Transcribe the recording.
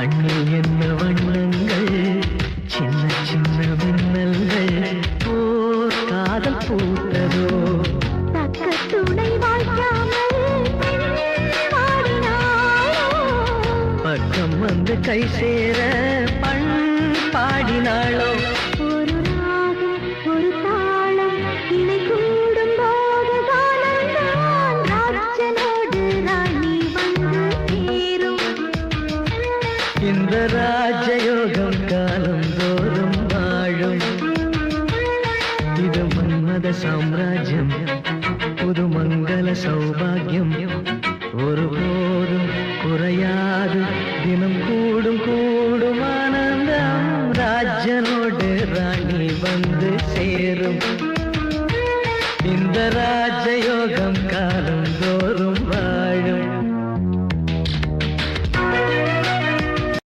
கண்ணில் என்ன வண்ணங்கள், சின்ன சின்ன மின்னல்கள், ஓர் காதல் பூத்ததோ. தக்க துணை வாய்க்காமல் பாடினாளோ, பக்கம் வந்து கை சேர பண் பாடினாளோ. ஒரு ராகம் ஒரு தாளம் இணை கூடும் போது காலம்தான் ராஜனோடு ராணி வந்து சேரும். இந்த ராஜயோகம் காலம் தோறும் வாழும். இது மன்மத சாம்ராஜ்யம், புது மங்கள சௌபாகியம். ஒருபோதும் குறையாது, தினம் கூடும் கூடும் ஆனந்தம். ராஜனோடு ராணி வந்து சேரும். இந்த ராஜயோகம்